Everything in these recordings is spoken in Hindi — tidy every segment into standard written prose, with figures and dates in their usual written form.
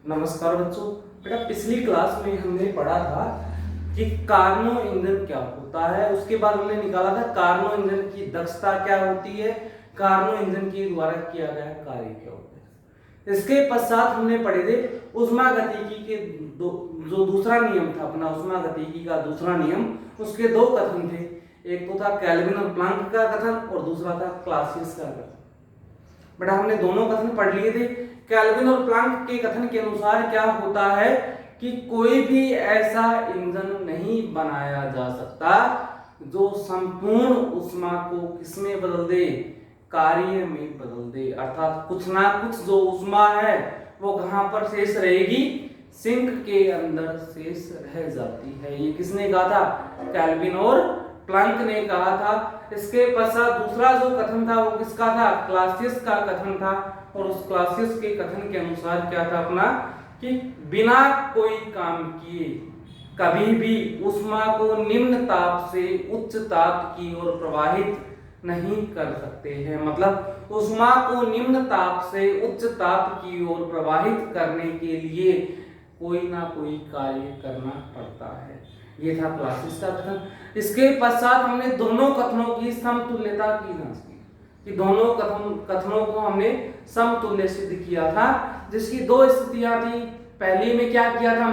नमस्कार बच्चों। बेटा पिछली क्लास में हमने पढ़ा था कि कार्नो इंजन क्या होता है, उसके बाद हमने निकाला था कार्नो इंजन की दक्षता क्या होती है, कार्नो इंजन के द्वारा किया गया कार्य क्या होता है। इसके पश्चात हमने पढ़े थे ऊष्मागतिकी के जो दूसरा नियम था अपना ऊष्मागतिकी का दूसरा नियम, उसके दो कथन थे। एक तो था केल्विन और प्लांक का कथन और दूसरा था क्लासियस का कथन। बेटा हमने दोनों कथन पढ़ लिए थे। केल्विन और प्लांक के कथन के अनुसार क्या होता है कि कोई भी ऐसा इंजन नहीं बनाया जा सकता जो संपूर्ण ऊष्मा को किसमें बदल दे, कार्य में बदल दे। अर्थात कुछ ना कुछ जो ऊष्मा है वो कहां पर शेष रहेगी, सिंक के अंदर शेष रह जाती है। ये किसने कहा था? केल्विन और प्लांक ने कहा था। इसके पश्चात दूसरा जो कथन था वो किसका था? क्लासियस का कथन था। और उस क्लासियस के कथन के अनुसार क्या था अपना कि बिना कोई काम किए कभी भी ऊष्मा को निम्न ताप से उच्च ताप की ओर प्रवाहित नहीं कर सकते हैं। मतलब ऊष्मा को निम्न ताप से उच्च ताप की ओर प्रवाहित करने के लिए कोई ना कोई कार्य करना पड़ता है। ये था क्लासियस का कथन। इसके पश्चात हमने दोनों कथनों की समतुल्यता की जांच की कि दोनों कथनों को हमने समतुल्य सिद्ध किया था, जिसकी दो स्थितियां थी। पहली में क्या किया था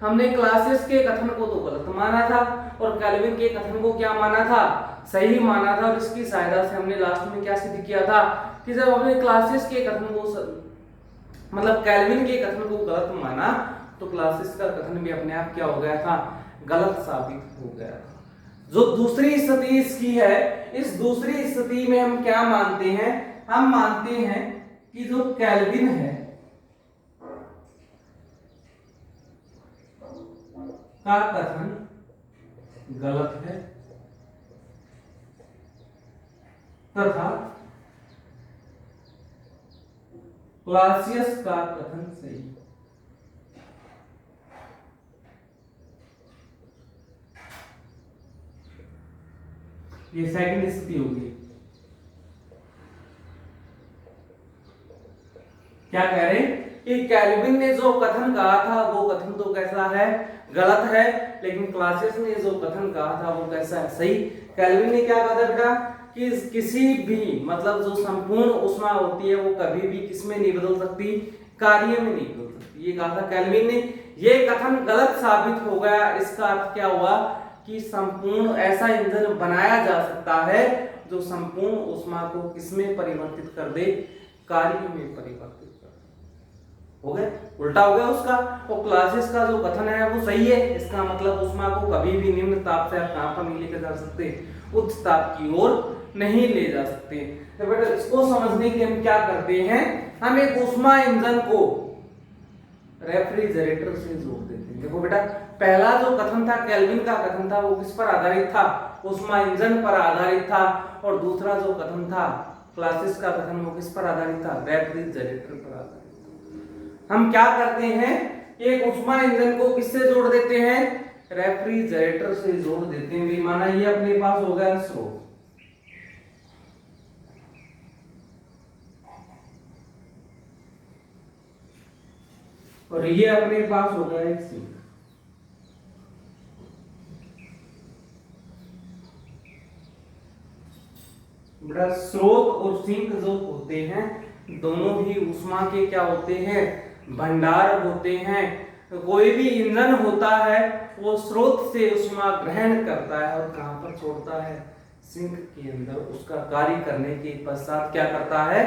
हमने क्लासियस के कथन को तो गलत माना था और केल्विन के कथन को क्या माना था? सही माना था। और इसकी सहायता से हमने लास्ट में क्या सिद्ध किया था कि जब हमने क्लासियस के कथन को मतलब केल्विन के कथन को गलत माना तो क्लासियस का कथन भी अपने आप क्या हो गया था? गलत साबित हो गया था। जो दूसरी स्थिति इसकी है, इस दूसरी स्थिति में हम क्या मानते हैं? हम मानते हैं कि जो केल्विन है का कथन गलत है तथा क्लासियस का कथन सही। ये सेकंड स्थिति होगी। क्या कह रहे कि केल्विन ने जो कथन कहा था वो कथन तो कैसा है? गलत है। लेकिन क्लासियस ने जो कथन कहा था वो कैसा है? सही। केल्विन ने क्या कहा था बेटा कि किसी भी मतलब जो संपूर्ण ऊष्मा होती है वो कभी भी किसमें नहीं बदल सकती? कार्य में नहीं बदल सकती। ये कहा था केल्विन ने। ये कथन गलत साबित हो गया। इसका अर्थ क्या हुआ कि संपूर्ण ऐसा इंजन बनाया जा सकता है जो संपूर्ण ऊष्मा को किसमें परिवर्तित कर दे? कार्य में परिवर्तित कर दे। हो गया, उल्टा हो गया उसका। और क्लासियस का जो कथन है वो सही है। इसका मतलब ऊष्मा को कभी भी निम्न ताप से आप कहां पर नहीं लेकर जा सकते? उच्च ताप की ओर नहीं ले जा सकते। तो बेटा इसको समझने के लिए हम क्या करते हैं, हम एक ऊष्मा इंजन को रेफ्रिजरेटर से जोड़ देते हैं। देखो बेटा पहला जो कथन था केल्विन का कथन था वो किस पर आधारित था? ऊष्मा इंजन पर आधारित था। और दूसरा जो कथन था क्लासियस का कथन वो किस पर आधारित था? रेफ्रिजरेटर पर आधारित था। हम क्या करते हैं, एक ऊष्मा इंजन को किससे जोड़ देते हैं? रेफ्रिजरेटर से जोड़ देते हैं। माना ये अपने पास हो गया स्रोत, और ये अपने पास हो गया एक सिंक। बेटा स्रोत और सिंक जो होते हैं दोनों ही ऊष्मा के क्या होते हैं? भंडार होते हैं। तो कोई भी इंजन होता है वो स्रोत से ऊष्मा ग्रहण करता है और कहां पर छोड़ता है? सिंक के अंदर। उसका कार्य करने के पश्चात क्या करता है?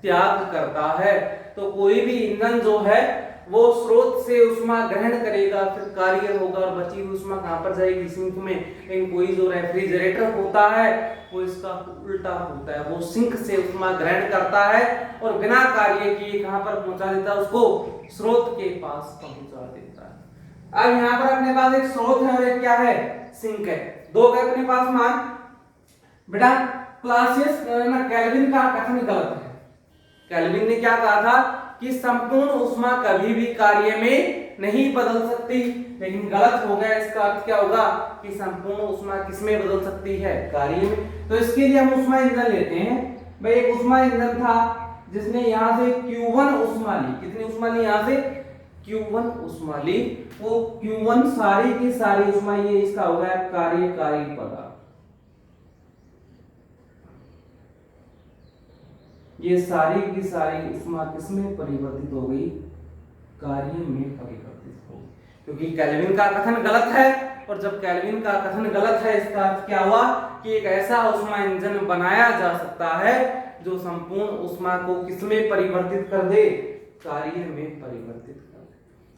त्याग करता है। तो कोई भी इंजन जो है वो स्रोत से ऊष्मा ग्रहण करेगा, फिर कार्य होगा और बची हुई ऊष्मा कहां पर जाएगी? सिंक में। लेकिन कोई जो रेफ्रिजरेटर होता है वो इसका उल्टा होता है। वो सिंक से ऊष्मा ग्रहण करता है और बिना कार्य किए कहां पर पहुंचा देता है? उसको स्रोत के पास पहुंचा देता है। अब यहां पर अपने पास एक स्रोत है और एक क्या है? सिंक है। दो के अपने पास मान। बेटा क्लासियस केल्विन का कथन गलत है। केल्विन ने क्या कहा था कि संपूर्ण ऊष्मा कभी भी कार्य में नहीं बदल सकती, लेकिन गलत हो गया। इसका अर्थ क्या होगा कि संपूर्ण ऊष्मा किसमें बदल सकती है? कार्य में। तो इसके लिए हम ऊष्मा इंजन लेते हैं। भाई एक ऊष्मा इंजन था जिसने यहां से Q1 ऊष्मा ली। कितनी ऊष्मा ली? यहां से Q1 उष्माली, वो Q1 सारी की सारी उष्मा, ये इसका हो गया कार्यकारी पदार्थ। ये सारी की सारी उष्मा किसमें परिवर्तित हो गई? कार्य में परिवर्तित हो गई, क्योंकि केल्विन का कथन गलत है, और जब केल्विन का कथन गलत है इसका अर्थ क्या हुआ कि एक ऐसा उष्मा इंजन बनाया जा सकता है जो संपूर्ण उष्मा को किसमें परिवर्तित कर दे? कार्य में परिवर्तित कर दे।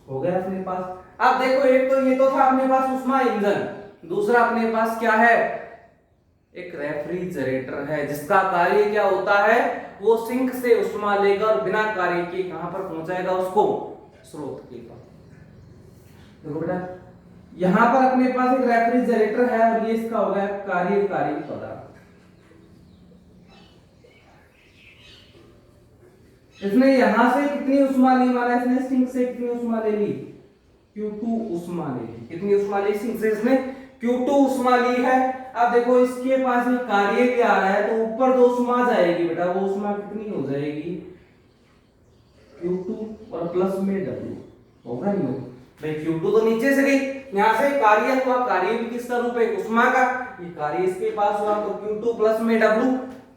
हो गया अपने पास। अब देखो, एक तो ये तो था अपने पास उष्मा इंजन, दूसरा अपने पास क्या है? एक रेफ्रिजरेटर है, जिसका कार्य क्या होता है? वो सिंक से उष्मा लेगा और बिना कार्य के कहां पर पहुंचाएगा उसको? स्रोत के पास। देखो बेटा, यहां पर अपने पास एक रेफ्रिजरेटर है और ये इसका हो गया कार्यकारी पदार्थ। इसने यहां से कितनी उष्मा ली? माना इसने सिंक से कितनी उष्मा ले ली? Q2 उष्मा ले ली। कितनी उष्मा ली सिंक से? इसने Q2 उष्मा ली है। अब देखो, इसके पास ये कार्य क्या आ रहा है, तो ऊपर जो उष्मा जाएगी बेटा, वो उष्मा कितनी हो जाएगी? Q2 और प्लस में W होगा नहीं होगा? भाई Q2 तो नीचे से गई, यहां से कार्य हुआ, कार्य भी किसका रूप है? उष्मा का। ये कार्य इसके पास हुआ, तो Q2 प्लस में W,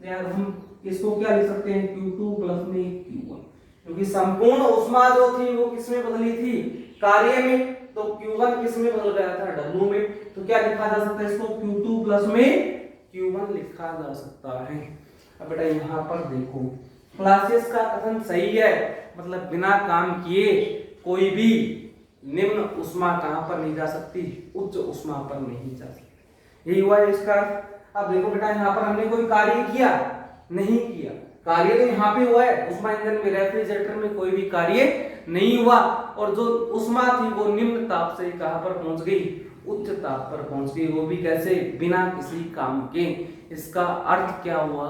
यार हम इसको क्या लिख सकते हैं? Q2 प्लस में Q1, क्योंकि संपूर्ण उष्मा जो थी वो किसमें बदली थी? कार्य में। तो Q1 किसमें बदल गया था? W में। तो क्या लिखा जा सकता है इसको? Q2 प्लस में Q1 लिखा जा सकता है। अब बेटा यहां पर देखो, क्लासेस का कथन सही है, मतलब बिना काम किए कोई भी निम्न उष्मा कहां पर नहीं जा सकती? उच्च उष्मा पर नहीं जा सकती। यही हुआ इसका। अब देखो बेटा, यहां पर हमने कोई कार्य किया? नहीं किया। कार्य तो यहाँ पे हुआ है, उष्मा इंजन में, रेफ्रिजरेटर में कोई भी कार्य नहीं हुआ, और जो उष्मा थी वो निम्न ताप से कहां पर पहुंच गई? उच्च ताप पर पहुंच गई, वो भी कैसे? बिना किसी काम के। इसका अर्थ क्या हुआ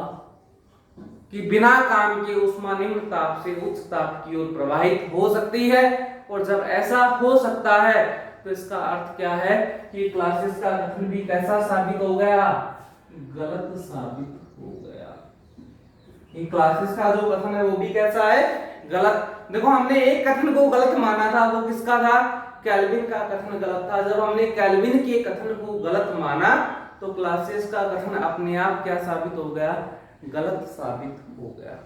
कि बिना काम के उष्मा निम्न ताप से उच्च ताप की ओर प्रवाहित हो सकती है, और जब ऐसा हो सकता है तो इसका अर्थ क्या है कि क्लासेस का कथन भी कैसा साबित हो गया? गलत साबित हो गया। क्लासेस का जो कथन है वो भी कैसा है? गलत। देखो, हमने एक कथन को गलत माना था, वो किसका था? केल्विन का कथन गलत था। जब हमने केल्विन के कथन को गलत माना तो क्लासेस का कथन अपने आप क्या साबित हो गया? गलत साबित हो गया।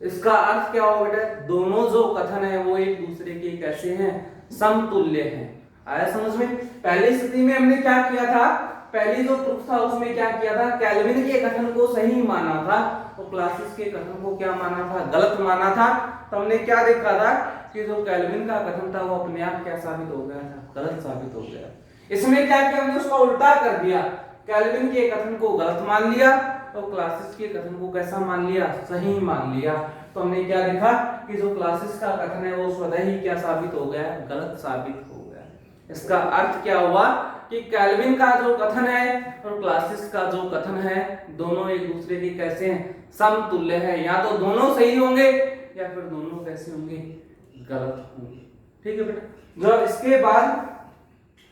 इसका अर्थ क्या होगा बेटा? दोनों जो कथन है वो एक दूसरे के कैसे हैं? समतुल्य हैं। आया समझ में? पहली स्थिति में हमने क्या किया था? पहली जो प्रूफ था उसमें क्या किया था? केल्विन के कथन को सही माना था, तो क्लासेस के कथन को क्या माना था? गलत माना था। तो हमने क्या देखा था कि जो केल्विन का कथन था वो अपने आप क्या साबित हो गया था? गलत साबित हो गया। इसमें क्या किया हमने? उसका उल्टा कर दिया। केल्विन के कथन को गलत मान लिया और क्लासेस के कथन को कैसा मान लिया? सही मान लिया। तो हमने क्या देखा कि जो क्लासेस का कथन है वो स्वतः ही क्या साबित हो गया? गलत साबित हो गया। इसका अर्थ क्या हुआ कि केल्विन का जो कथन है और क्लासेस का जो कथन है दोनों एक दूसरे के कैसे हैं? समतुल्य है। या तो दोनों सही होंगे या फिर दोनों कैसे होंगे? गलत होंगे। ठीक है बेटा। जो इसके बाद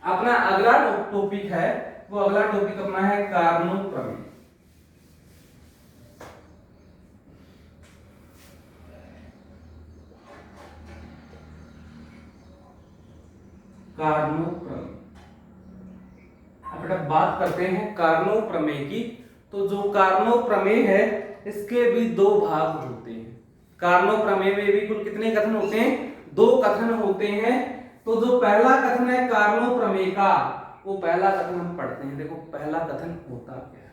अपना अगला टॉपिक है, वो अगला टॉपिक अपना है कार्नो प्रमेय। कार्नो प्रमेय। अब बेटा बात करते हैं कार्नो प्रमेय की। तो जो कार्नो प्रमेय है इसके भी दो भाग होते हैं। कार्नो प्रमेय में भी कुल कितने कथन होते हैं? दो कथन होते हैं। तो जो पहला कथन है कार्नो प्रमेय का, वो पहला कथन हम पढ़ते हैं। देखो पहला कथन होता क्या है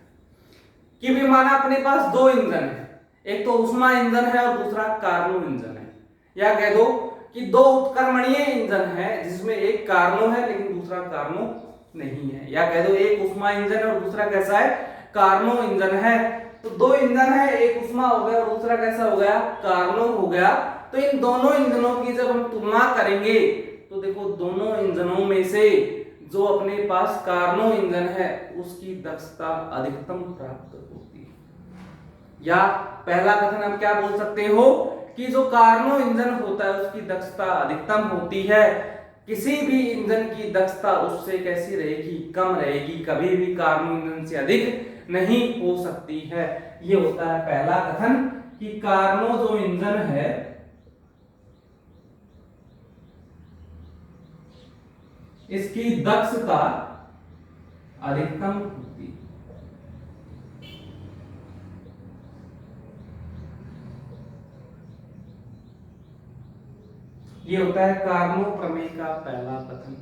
कि भी माना अपने पास दो इंजन है, एक तो उष्मा इंजन है और दूसरा कार्नो इंजन है। या कह दो कि दो उत्क्रमणीय इंजन है जिसमें एक कार्नो है लेकिन दूसरा कार्नो नहीं है। या कह दो एक उष्मा इंजन है और दूसरा कैसा है? कार्नो इंजन है। तो दो इंजन है, एक उष्मा हो गया और दूसरा कैसा हो गया? कार्नो हो गया। तो इन दोनों इंजनों की जब हम तुलना करेंगे तो देखो दोनों इंजनों में से जो अपने पास कार्नो इंजन है उसकी दक्षता अधिकतम प्राप्त होती है। या पहला कथन हम क्या बोल सकते हो कि जो कार्नो इंजन होता है उसकी दक्षता अधिकतम होती है। किसी भी इंजन की दक्षता उससे कैसी रहेगी? कम रहेगी। कभी भी कार्नो इंजन से अधिक नहीं हो सकती है। ये होता है पहला कथन कि कार्नो जो इंजन है इसकी दक्षता अधिकतम होती है। ये होता है कार्नो प्रमेय का पहला कथन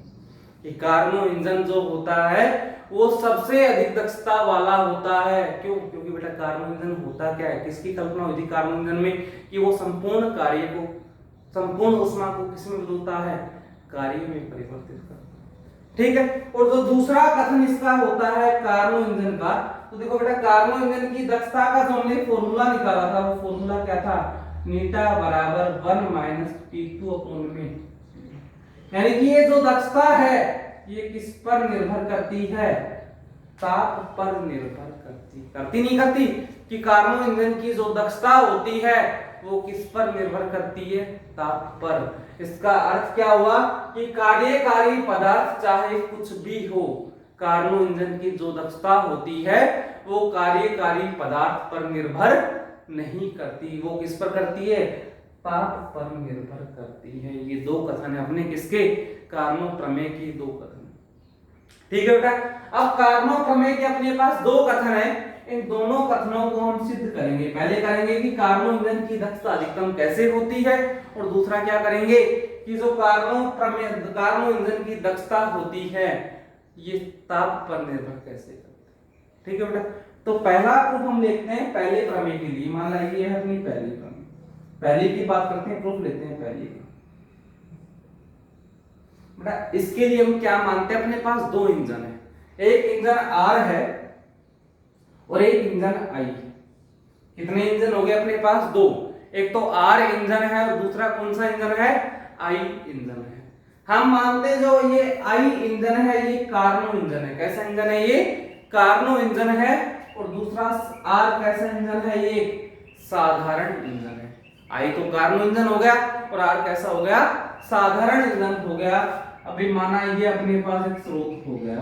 कि कार्नो इंजन जो होता है वो सबसे अधिक दक्षता वाला होता है। क्यों? क्योंकि बेटा कार्नो इंजन होता क्या है, किसकी कल्पना हुई थी कार्नो इंजन में कि वो संपूर्ण कार्य को, संपूर्ण ऊष्मा को किसमें बदलता है, कार्य में परिवर्तित करता है। ठीक है। और जो दूसरा कथन इसका होता है कार्नो इंजन का, तो देखो बेटा कार्नो इंजन की दक्षता का जो हमने फॉर्मूला निकाला था, वो फॉर्मूला क्या था, नीटा बराबर 1 माइनस T2 अपॉन में। यानी कि ये जो दक्षता है ये किस पर निर्भर करती है, ताप पर निर्भर करती नहीं करती कि कार्नो इंजन की जो दक्षता होती है वो किस पर निर्भर करती है, ताप पर। इसका अर्थ क्या हुआ कि कार्यकारी पदार्थ चाहे कुछ भी हो, कार्नो इंजन की जो दक्षता होती है वो कार्यकारी पदार्थ पर निर्भर नहीं करती, वो किस पर करती है, ताप पर निर्भर करती है। ये दो कथन है अपने किसके, कार्नो प्रमेय की दो कथन। ठीक है बेटा। अब कार्नो प्रमेय के अपने पास दो कथन है, इन दोनों कथनों को हम सिद्ध करेंगे। पहले करेंगे कि कार्नो इंजन की दक्षता अधिकतम कैसे होती है, और दूसरा क्या करेंगे कि जो कार्नो इंजन की दक्षता होती है ये ताप पर निर्भर कैसे करती है। ठीक है बेटा। तो पहला प्रूफ हम देखते हैं पहले प्रमेय के लिए। मान लीजिए ये है अपनी पहली प्रमेय, पहले की बात करते हैं, प्रूफ लेते हैं पहले की। बेटा इसके लिए हम क्या मानते हैं, अपने पास दो इंजन है, एक इंजन आर है और एक इंजन आई है। कितने इंजन हो गए अपने पास, दो। एक तो आर इंजन है और दूसरा कौन सा इंजन है, आई इंजन है। हम मानते जो ये आई इंजन है ये कार्नो इंजन है। कैसा इंजन है ये, कार्नो इंजन है। और दूसरा आर कैसा इंजन है, ये साधारण इंजन है। आई तो कार्नो इंजन हो गया और आर कैसा हो गया, साधारण इंजन हो गया। अभी माना ये अपने पास एक स्रोत हो गया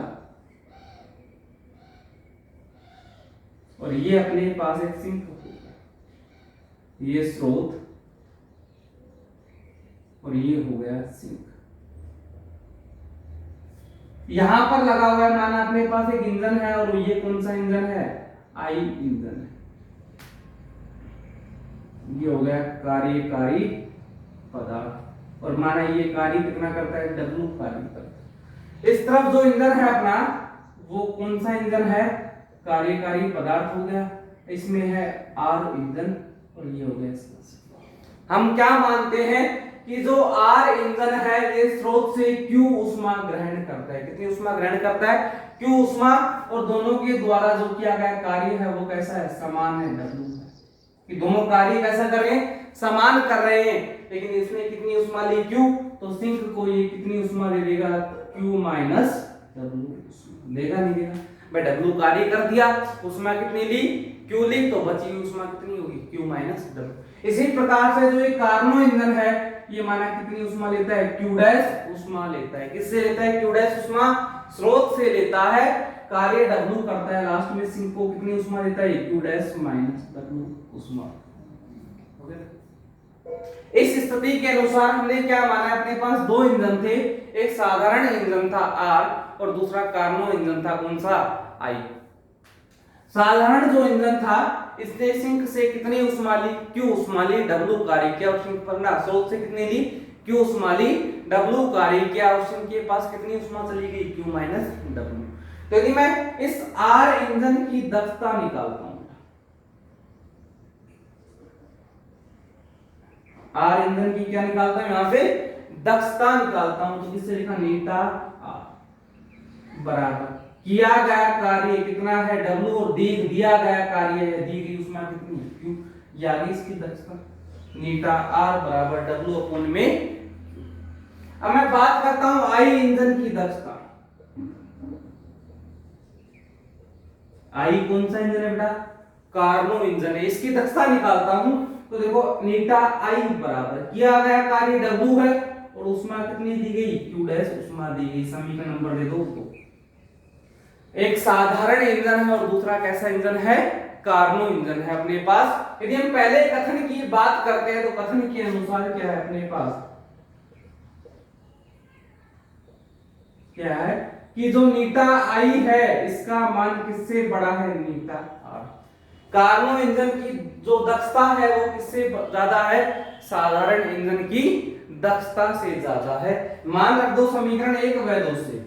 और ये अपने पास एक सिंक हो गया, ये स्रोत और ये हो गया सिंक। यहां पर लगा हुआ है, माना अपने पास एक इंजन है और ये कौन सा इंजन है, आई इंजन है। ये हो गया कार्यकारी पदार्थ और माना ये कार्य कितना करता है, W कार्य करता है। इस तरफ जो इंजन है अपना वो कौन सा इंजन है, कार्यकारी पदार्थ हो गया। इसमें है R इंजन और ये हो गया। हम क्या मानते हैं कि जो R इंजन है ये स्रोत से Q ऊष्मा ग्रहण करता है। कितनी ऊष्मा ग्रहण करता है, Q ऊष्मा। और दोनों के द्वारा जो किया गया कार्य है वो कैसा है, समान है, W है। कि दोनों कार्य कैसा कर रहे हैं, समान कर रहे हैं। लेकिन इसने कितनी ऊष्मा ली, Q, तो सिंक को ये कितनी ऊष्मा दे देगा, Q माइनस W देगा, नहीं देगा भाई। W कार्य कर दिया, ऊष्मा कितनी ली, Q ली, तो बची हुई ऊष्मा कितनी होगी, Q माइनस W। इसी प्रकार से जो ये कार्नो इंजन है ये माना कितनी ऊष्मा लेता है, Q डैश ऊष्मा लेता है। किससे लेता है, Q डैश ऊष्मा, स्रोत से लेता है, कार्य W करता है, लास्ट में सिंक को कितनी ऊष्मा देता है, Q डैश माइनस W ऊष्मा। इस स्थिति के अनुसार हमने क्या माना, अपने पास दो इंजन थे, एक साधारण इंजन था R और दूसरा कार्नो इंजन था कौन सा, I। साधारण जो इंजन था इसने सिंक से कितनी ऊष्मा ली, Q ऊष्मा ली, W कार्य किया और सिंक पर ना, स्रोत से कितनी ली, Q ऊष्मा ली, W कार्य किया और सिंक के पास कितनी ऊष्मा चली गई, Q माइनस W। तो यदि मैं इस R इंजन की दक्षता निकालता हूं, R इंजन की क्या निकालता हूं, यहां से दक्षता निकालता हूं, तो किससे लिखा, नीटा R बराबर किया गया कार्य कितना है, W, और दिया गया कार्य है, दी गई ऊष्मा कितनी है, Q, यानी इसकी दक्षता नीटा R बराबर W अपॉन में। अब मैं बात करता हूं I इंजन की दक्षता। I कौन सा इंजन है बेटा, कार्नो इंजन है, इसकी दक्षता निकालता हूं। तो देखो नीटा I बराबर किया गया कार्य W है और ऊष्मा कितनी दी गई, Q डैश ऊष्मा दी गई। समीकरण नंबर दे दो उसको। एक साधारण इंजन है और दूसरा कैसा इंजन है, कार्नो इंजन है अपने पास। यदि हम पहले कथन की बात करते हैं तो कथन के अनुसार क्या है अपने पास, क्या है कि जो नीटा आई है इसका मान किससे बड़ा है, नीटा आर। कार्नो इंजन की जो दक्षता है वो किससे ज्यादा है, साधारण इंजन की दक्षता से ज्यादा है। मान रख दो समीकरण 1 व 2 से।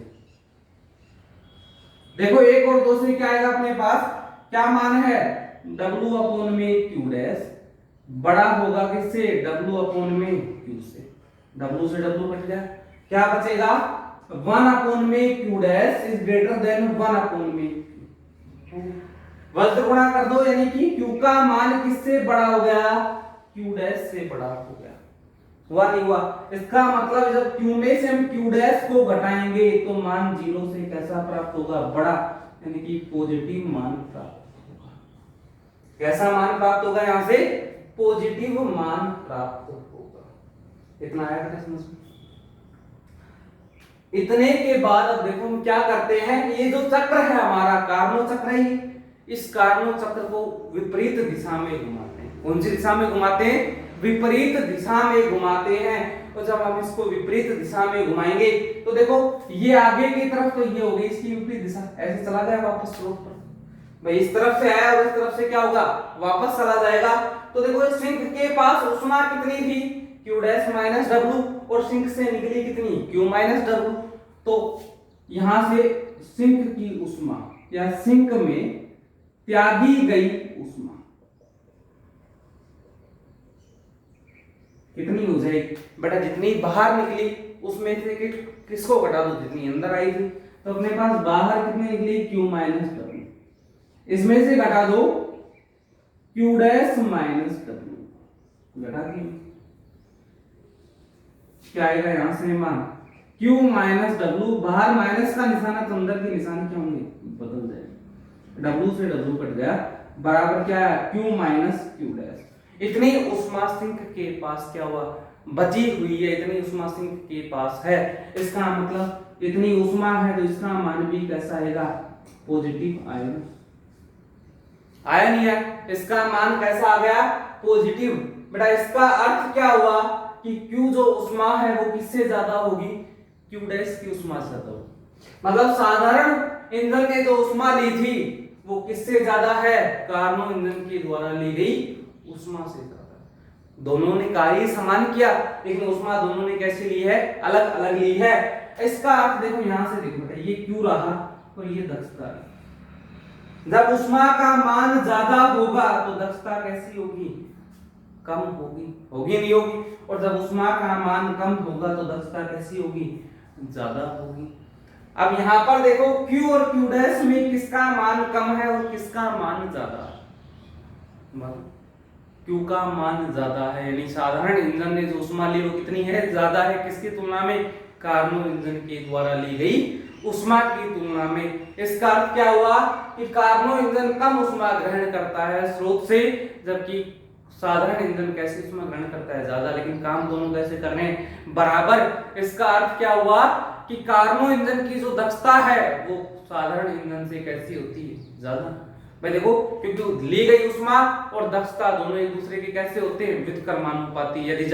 देखो 1 और 2 से क्या आएगा अपने पास, क्या मान है, W अपॉन में Q डैश बड़ा होगा किससे, W अपॉन में Q से। W से W कट गया, क्या बचेगा, 1 अपॉन में Q dash is greater than 1 upon में Q। वज्र गुणा कर दो, यानी कि Q का मान किससे बड़ा हो गया, Q डैश से बड़ा हो गया। हुआ नहीं हुआ, इसका मतलब जब Q में से हम Q डैश को घटाएंगे तो मान 0 से कैसा प्राप्त होगा, बड़ा, यानी कि पॉजिटिव मान प्राप्त होगा। कैसा मान प्राप्त होगा, यहां से पॉजिटिव मान प्राप्त होगा। इतना आया था समझ में। इतने के बाद अब देखो हम क्या करते हैं, ये जो चक्र है हमारा कार्नो चक्र है, इस कार्नो चक्र को विपरीत दिशा में घुमाते हैं। कौन सी दिशा में घुमाते हैं, विपरीत दिशा में घुमाते हैं। और जब हम इसको विपरीत दिशा में घुमाएंगे तो देखो ये आगे की तरफ तो ये हो गई इसकी विपरीत दिशा, ऐसे चला गया वापस स्रोत पर। भाई इस तरफ से आया और इस तरफ से क्या होगा, वापस चला जाएगा। तो देखो इस सिंक के पास ऊष्मा कितनी थी, Q डैश माइनस W, और सिंक से निकली कितनी, Q माइनस W। तो यहां से सिंक की ऊष्मा या सिंक में त्यागी गई ऊष्मा कितनी हो जाएगी बेटा, जितनी बाहर निकली उसमें से किसको घटा दो, जितनी अंदर आई थी। तो अपने पास बाहर कितनी निकली, Q माइनस W, इसमें से घटा दो Q डैश माइनस W, घटा दी, क्या आएगा यहां से मान, Q माइनस W, बाहर माइनस का निशान है तो अंदर के निशान क्या होंगे, बदल जाएगा। W से W कट गया, बराबर क्या है, Q माइनस Q डैश। इतनी ऊष्मा सिंक के पास क्या हुआ, बची हुई है, इतनी ऊष्मा सिंक के पास है। इसका मतलब इतनी ऊष्मा है तो इसका मान भी कैसा आएगा, पॉजिटिव आएगा। आया नहीं है, इसका मान कैसा आ गया, पॉजिटिव। बेटा इसका अर्थ क्या हुआ कि Q जो ऊष्मा है वो किससे ज्यादा होगी, Q डैश की ऊष्मा से ज्यादा होगी। मतलब साधारण इंजन ने जो ऊष्मा ली थी वो किससे ज्यादा है, कार्नो इंजन के द्वारा ली गई ऊष्मा से ज्यादा। दोनों ने कार्य समान किया लेकिन ऊष्मा दोनों ने कैसे ली है, अलग अलग ली है। इसका अर्थ देखो यहां से देखो बेटा, ये Q रहा और ये दक्षता है। जब ऊष्मा का मान ज्यादा होगा तो दक्षता कैसी होगी, कम होगी, होगी नहीं होगी। और जब ऊष्मा का मान कम होगा तो दक्षता कैसी होगी, ज्यादा होगी। अब यहां पर देखो Q और Q डैश में किसका मान कम है और किसका मान ज्यादा है, Q का मान ज्यादा है, यानी साधारण इंजन ने जो ऊष्मा ली वो कितनी है, ज्यादा है, किसकी तुलना में, कार्नो इंजन के द्वारा ली गई ऊष्मा की तुलना में। इसका अर्थ क्या हुआ कि कार्नो इंजन कम ऊष्मा ग्रहण करता है स्रोत से, जबकि साधारण इंजन कैसे ऊष्मा ग्रहण करता है, ज्यादा, लेकिन काम दोनों कैसे कर रहे हैं, बराबर। इसका अर्थ क्या हुआ कि कार्नो इंजन की जो दक्षता है वो साधारण इंजन से कैसी होती है, ज्यादा। भाई देखो क्योंकि ली गई ऊष्मा और दक्षता दोनों एक दूसरे के कैसे होते हैं, व्युत्क्रमानुपाती। यदि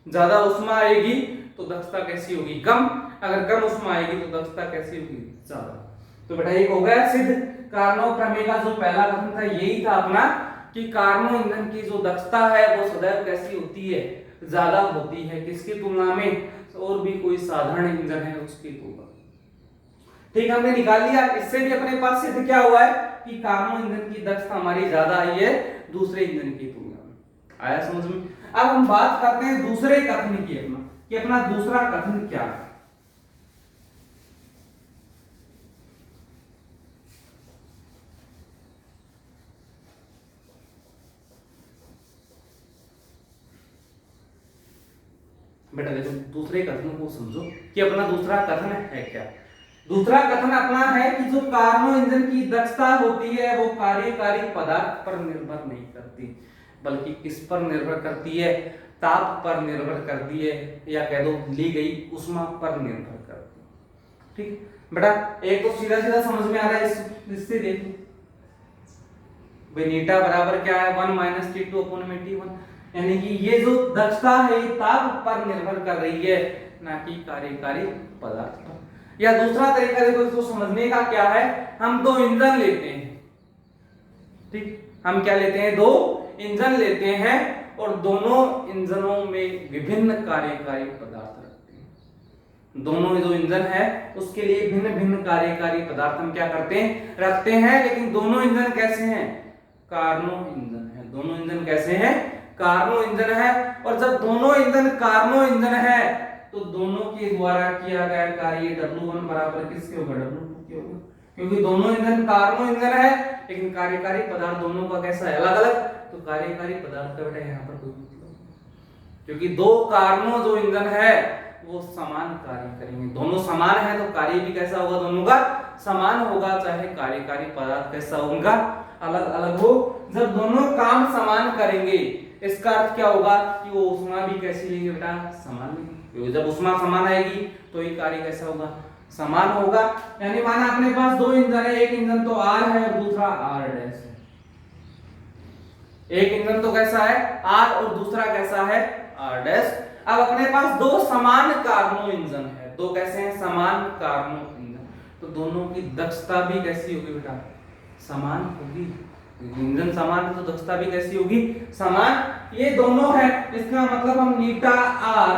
ज्यादा ऊष्मा आएगी तो दक्षता कैसी होगी, कम। अगर कम ऊष्मा आएगी तो दक्षता कैसी होगी, ज्यादा। तो बेटा एक हो गया सिद्ध। कार्नो प्रमेय का जो पहला कथन था यही था अपना कि कार्नो इंजन की जो दक्षता है वो सदैव कैसी होती है, ज्यादा होती है, किसकी तुलना में, और भी कोई साधारण इंजन है उसकी तुलना। ठीक, हमने निकाल लिया। इससे भी अपने पास सिद्ध क्या हुआ है कि कार्नो इंजन की दक्षता हमारी ज्यादा आई है दूसरे इंजन की तुलना में। आया समझ में। अब हम बात करते हैं दूसरे कथन की, अपना दूसरा कथन क्या है। बेटा देखो दूसरे कथन को समझो कि अपना दूसरा कथन है क्या। दूसरा कथन अपना है कि जो कार्नो इंजन की दक्षता होती है वो कार्यकारी पदार्थ पर निर्भर नहीं करती, बल्कि किस पर निर्भर करती है, ताप पर निर्भर करती है, या कह दो ली गई ऊष्मा पर निर्भर करती है। ठीक बेटा, एक तो सीधा सीधा समझ में आ रहा है, इससे देखो बेनीटा बराबर क्या है, 1 - T2/T1। यानी कि ये जो दक्षता है ये ताप पर निर्भर कर रही है, ना कि कार्यकारी पदार्थ पर। या दूसरा तरीका देखो इसको समझने का क्या है, हम दो इंजन लेते हैं, ठीक, हम क्या लेते हैं, दो इंजन लेते हैं और दोनों इंजनों में विभिन्न कार्यकारी पदार्थ रखते हैं। दोनों जो इंजन है उसके लिए भिन्न भिन्न कार्यकारी पदार्थ हम क्या करते हैं, रखते हैं। लेकिन दोनों इंजन कैसे हैं, कार्नो इंजन है। दोनों इंजन कैसे हैं, कार्नो इंजन है। और जब दोनों इंजन कार्नो इंजन है तो दोनों के द्वारा किया गया कार्य W1 बराबर किसके होगा, W2 के होगा, क्योंकि दोनों इंजन कार्नो इंजन है लेकिन कार्यकारी पदार्थ दोनों का कैसा है, अलग अलग। तो कार्यकारी पदार्थ का बेटा यहाँ पर कोई मतलब नहीं, क्योंकि दो कार्नो जो इंजन है वो समान कार्य करेंगे, दोनों समान है तो कार्य भी कैसा होगा, दोनों का समान होगा, चाहे कार्यकारी पदार्थ कैसा होगा, अलग अलग हो। जब दोनों काम समान करेंगे इसका अर्थ क्या होगा कि वो ऊष्मा भी कैसी लेंगे बेटा, समान लेंगे, क्योंकि जब ऊष्मा समान आएगी तो ये कार्य कैसा होगा, समान होगा। यानी माना अपने पास दो इंजन है, एक इंजन तो R है और दूसरा R डैश है। एक इंजन तो कैसा है R और दूसरा कैसा है R डैश। अब अपने पास दो समान कार्नो इंजन है, दो कैसे हैं, समान कार्नो इंजन, तो दोनों की दक्षता भी कैसी होगी बेटा, समान होगी। इंजन समान है तो दक्षता भी कैसी होगी, समान। ये दोनों है, इसका मतलब हम नीटा R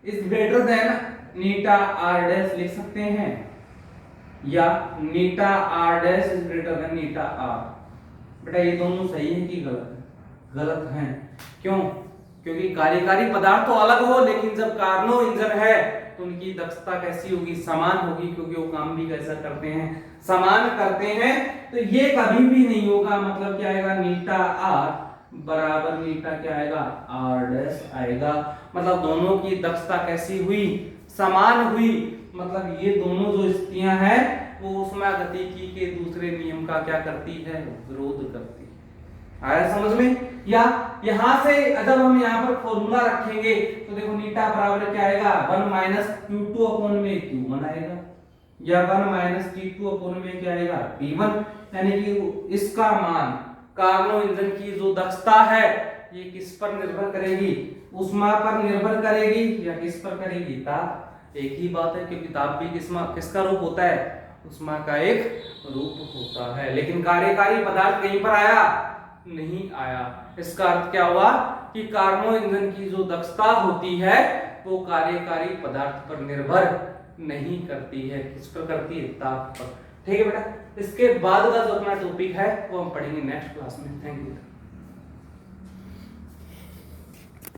is greater than Neeta R dash लिख सकते हैं, या नीटा R dash is greater than Neeta R। बेटा ये दोनों सही है कि गलत है, गलत है। क्यों, क्योंकि कार्यकारी पदार्थ तो अलग हो लेकिन जब कार्नो इंजन है तो उनकी दक्षता कैसी होगी, समान होगी, क्योंकि वो काम भी कैसा करते हैं, समान करते हैं। तो ये कभी भी नहीं होगा, मतलब क्या आएगा, नीटा R बराबर नीटा क्या आएगा, R डैश आएगा। मतलब दोनों की दक्षता कैसी हुई, समान हुई। मतलब ये दोनों जो स्थितियां हैं वो ऊष्मागतिकी के दूसरे नियम का क्या करती है, विरोध करती है। आया समझ में। या यहां से जब हम यहां पर फॉर्मूला रखेंगे तो देखो नीटा बराबर क्या आएगा, 1 माइनस Q2 अपॉन में Q1 आएगा, या 1 माइनस T2 अपॉन में क्या आएगा, T1। यानी कि इसका मान कार्नो इंजन की जो दक्षता है ये किस पर निर्भर करेगी, ऊष्मा पर निर्भर करेगी या किस पर करेगी, ताप। एक ही बात है, क्योंकि ताप भी किसका रूप होता है, ऊष्मा का एक रूप होता है। लेकिन कार्यकारी पदार्थ कहीं पर आया नहीं आया। इसका अर्थ क्या हुआ कि कार्नो इंजन की जो दक्षता होती है वो कार्यकारी पदार्थ पर निर्भर नहीं करती है, किस पर करती है, ताप पर। ठीक है बेटा, इसके बाद का जो अपना टॉपिक है वो हम पढ़ेंगे नेक्स्ट क्लास में। Thank you.